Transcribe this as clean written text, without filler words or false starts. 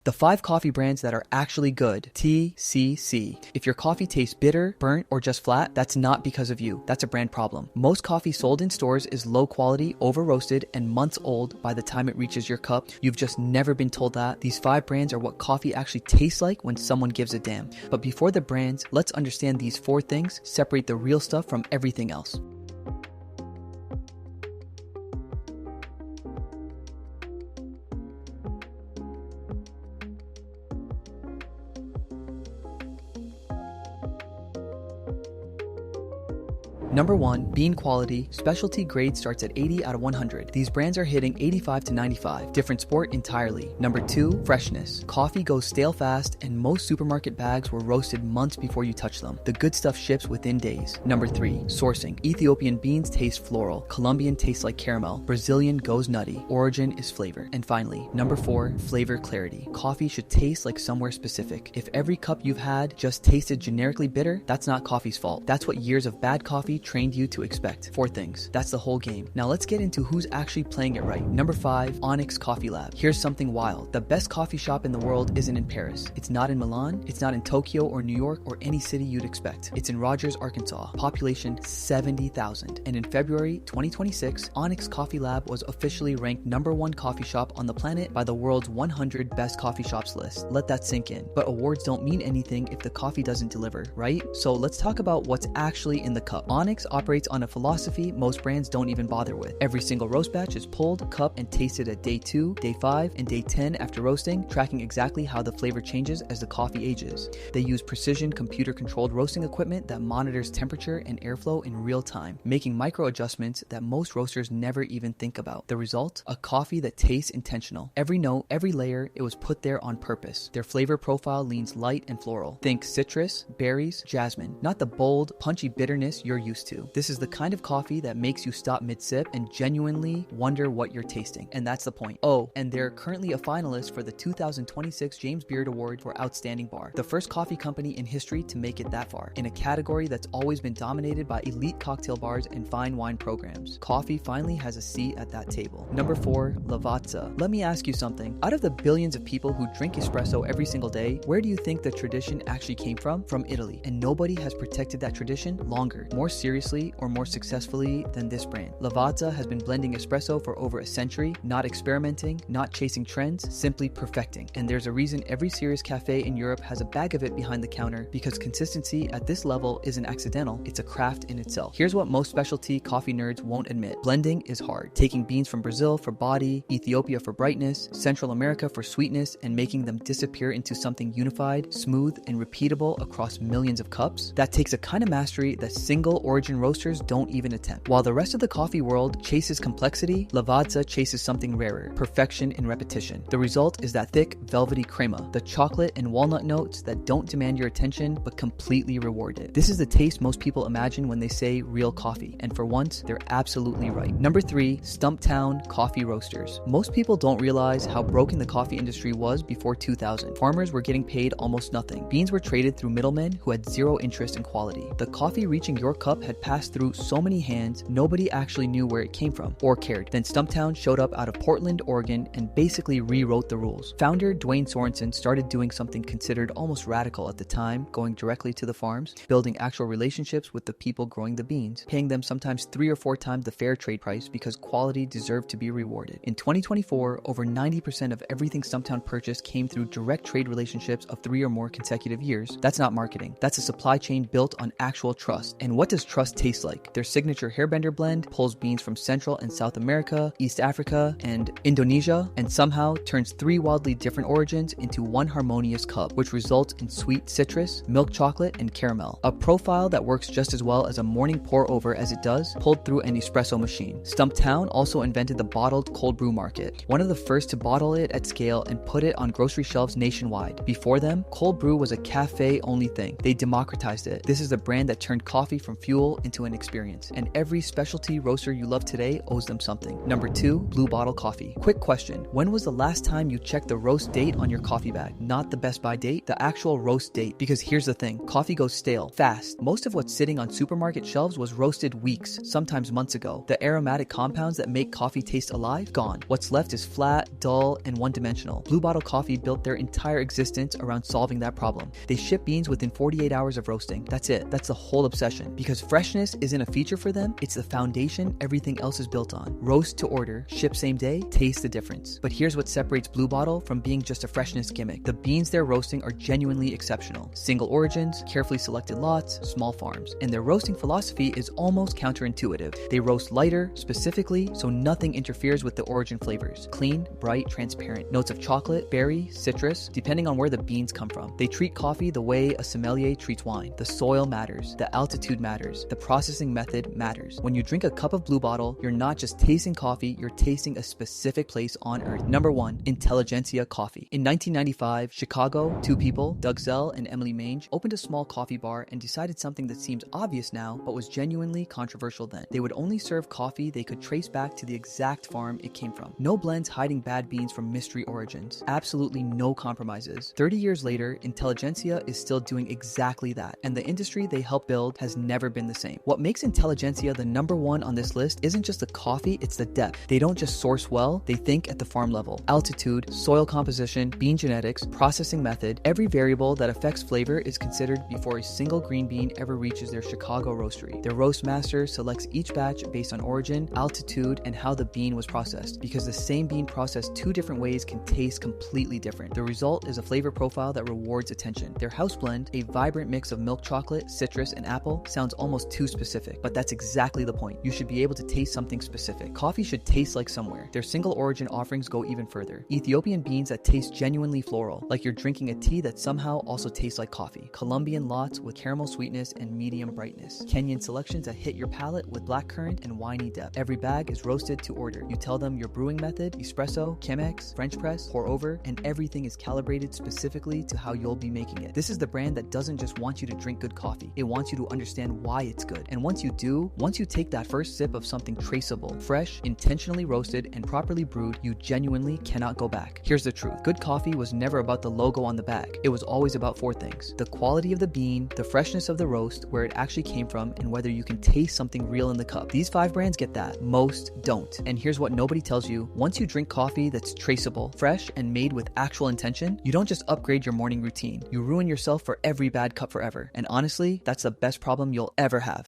The 5 coffee brands that are actually good. TCC. If your coffee tastes bitter, burnt, or just flat, that's not because of you. That's a brand problem. Most coffee sold in stores is low quality, over roasted, and months old by the time it reaches your cup. You've just never been told that. These 5 brands are what coffee actually tastes like when someone gives a damn. But before the brands, let's understand these 4 things separate the real stuff from everything else. Number 1, bean quality. Specialty grade starts at 80 out of 100. These brands are hitting 85 to 95. Different sport entirely. Number 2, freshness. Coffee goes stale fast, and most supermarket bags were roasted months before you touch them. The good stuff ships within days. Number 3, sourcing. Ethiopian beans taste floral. Colombian tastes like caramel. Brazilian goes nutty. Origin is flavor. And finally, number 4, flavor clarity. Coffee should taste like somewhere specific. If every cup you've had just tasted generically bitter, that's not coffee's fault. That's what years of bad coffee trained you to expect. 4 things. That's the whole game. Now let's get into who's actually playing it right. Number 5, Onyx Coffee Lab. Here's something wild. The best coffee shop in the world isn't in Paris. It's not in Milan. It's not in Tokyo or New York or any city you'd expect. It's in Rogers, Arkansas. Population 70,000. And in February 2026, Onyx Coffee Lab was officially ranked number 1 coffee shop on the planet by the world's 100 best coffee shops list. Let that sink in. But awards don't mean anything if the coffee doesn't deliver, right? So let's talk about what's actually in the cup. Onyx operates on a philosophy most brands don't even bother with. Every single roast batch is pulled, cupped, and tasted at day 2, day 5, and day 10 after roasting, tracking exactly how the flavor changes as the coffee ages. They use precision computer-controlled roasting equipment that monitors temperature and airflow in real time, making micro adjustments that most roasters never even think about. The result? A coffee that tastes intentional. Every note, every layer, it was put there on purpose. Their flavor profile leans light and floral. Think citrus, berries, jasmine, not the bold, punchy bitterness you're used to. This is the kind of coffee that makes you stop mid-sip and genuinely wonder what you're tasting. And that's the point. Oh, and they're currently a finalist for the 2026 James Beard Award for Outstanding Bar. The first coffee company in history to make it that far. In a category that's always been dominated by elite cocktail bars and fine wine programs. Coffee finally has a seat at that table. Number 4, Lavazza. Let me ask you something. Out of the billions of people who drink espresso every single day, where do you think the tradition actually came from? From Italy. And nobody has protected that tradition longer, more seriously, or more successfully than this brand. Lavazza has been blending espresso for over a century, not experimenting, not chasing trends, simply perfecting. And there's a reason every serious cafe in Europe has a bag of it behind the counter, because consistency at this level isn't accidental, it's a craft in itself. Here's what most specialty coffee nerds won't admit. Blending is hard. Taking beans from Brazil for body, Ethiopia for brightness, Central America for sweetness, and making them disappear into something unified, smooth, and repeatable across millions of cups, that takes a kind of mastery that single origin roasters don't even attempt. While the rest of the coffee world chases complexity, Lavazza chases something rarer, perfection in repetition. The result is that thick, velvety crema, the chocolate and walnut notes that don't demand your attention but completely reward it. This is the taste most people imagine when they say real coffee, and for once, they're absolutely right. Number 3, Stumptown Coffee Roasters. Most people don't realize how broken the coffee industry was before 2000. Farmers were getting paid almost nothing. Beans were traded through middlemen who had zero interest in quality. The coffee reaching your cup had passed through so many hands, nobody actually knew where it came from or cared. Then Stumptown showed up out of Portland, Oregon, and basically rewrote the rules. Founder Dwayne Sorensen started doing something considered almost radical at the time, going directly to the farms, building actual relationships with the people growing the beans, paying them sometimes 3 or 4 times the fair trade price because quality deserved to be rewarded. In 2024, over 90% of everything Stumptown purchased came through direct trade relationships of 3 or more consecutive years. That's not marketing. That's a supply chain built on actual trust. And what does trust taste like? Their signature Hairbender blend pulls beans from Central and South America, East Africa, and Indonesia, and somehow turns 3 wildly different origins into one harmonious cup, which results in sweet citrus, milk chocolate, and caramel. A profile that works just as well as a morning pour over as it does pulled through an espresso machine. Stumptown also invented the bottled cold brew market, one of the first to bottle it at scale and put it on grocery shelves nationwide. Before them, cold brew was a cafe-only thing. They democratized it. This is the brand that turned coffee from fuel fuel into an experience. And every specialty roaster you love today owes them something. Number 2, Blue Bottle Coffee. Quick question. When was the last time you checked the roast date on your coffee bag? Not the Best By date, the actual roast date. Because here's the thing. Coffee goes stale fast. Most of what's sitting on supermarket shelves was roasted weeks, sometimes months ago. The aromatic compounds that make coffee taste alive, gone. What's left is flat, dull, and one-dimensional. Blue Bottle Coffee built their entire existence around solving that problem. They ship beans within 48 hours of roasting. That's it. That's the whole obsession. Because freshness isn't a feature for them, it's the foundation everything else is built on. Roast to order, ship same day, taste the difference. But here's what separates Blue Bottle from being just a freshness gimmick. The beans they're roasting are genuinely exceptional. Single origins, carefully selected lots, small farms. And their roasting philosophy is almost counterintuitive. They roast lighter, specifically, so nothing interferes with the origin flavors. Clean, bright, transparent. Notes of chocolate, berry, citrus, depending on where the beans come from. They treat coffee the way a sommelier treats wine. The soil matters. The altitude matters. The processing method matters. When you drink a cup of Blue Bottle, you're not just tasting coffee, you're tasting a specific place on earth. Number 1, Intelligentsia Coffee. In 1995, Chicago, two people, Doug Zell and Emily Mange, opened a small coffee bar and decided something that seems obvious now, but was genuinely controversial then. They would only serve coffee they could trace back to the exact farm it came from. No blends hiding bad beans from mystery origins. Absolutely no compromises. 30 years later, Intelligentsia is still doing exactly that, and the industry they helped build has never been the same. What makes Intelligentsia the number 1 on this list isn't just the coffee, it's the depth. They don't just source well, they think at the farm level. Altitude, soil composition, bean genetics, processing method, every variable that affects flavor is considered before a single green bean ever reaches their Chicago roastery. Their roast master selects each batch based on origin, altitude, and how the bean was processed, because the same bean processed 2 different ways can taste completely different. The result is a flavor profile that rewards attention. Their house blend, a vibrant mix of milk chocolate, citrus, and apple, sounds almost too specific, but that's exactly the point. You should be able to taste something specific. Coffee should taste like somewhere. Their single origin offerings go even further. Ethiopian beans that taste genuinely floral, like you're drinking a tea that somehow also tastes like coffee. Colombian lots with caramel sweetness and medium brightness. Kenyan selections that hit your palate with blackcurrant and winey depth. Every bag is roasted to order. You tell them your brewing method, espresso, Chemex, French press, pour over, and everything is calibrated specifically to how you'll be making it. This is the brand that doesn't just want you to drink good coffee. It wants you to understand why it's good. And once you take that first sip of something traceable, fresh, intentionally roasted, and properly brewed, you genuinely cannot go back. Here's the truth. Good coffee was never about the logo on the bag. It was always about 4 things: the quality of the bean, the freshness of the roast, where it actually came from, and whether you can taste something real in the cup. These 5 brands get that. Most don't. And here's what nobody tells you. Once you drink coffee that's traceable, fresh, and made with actual intention, you don't just upgrade your morning routine. You ruin yourself for every bad cup forever. And honestly, that's the best problem you'll ever have.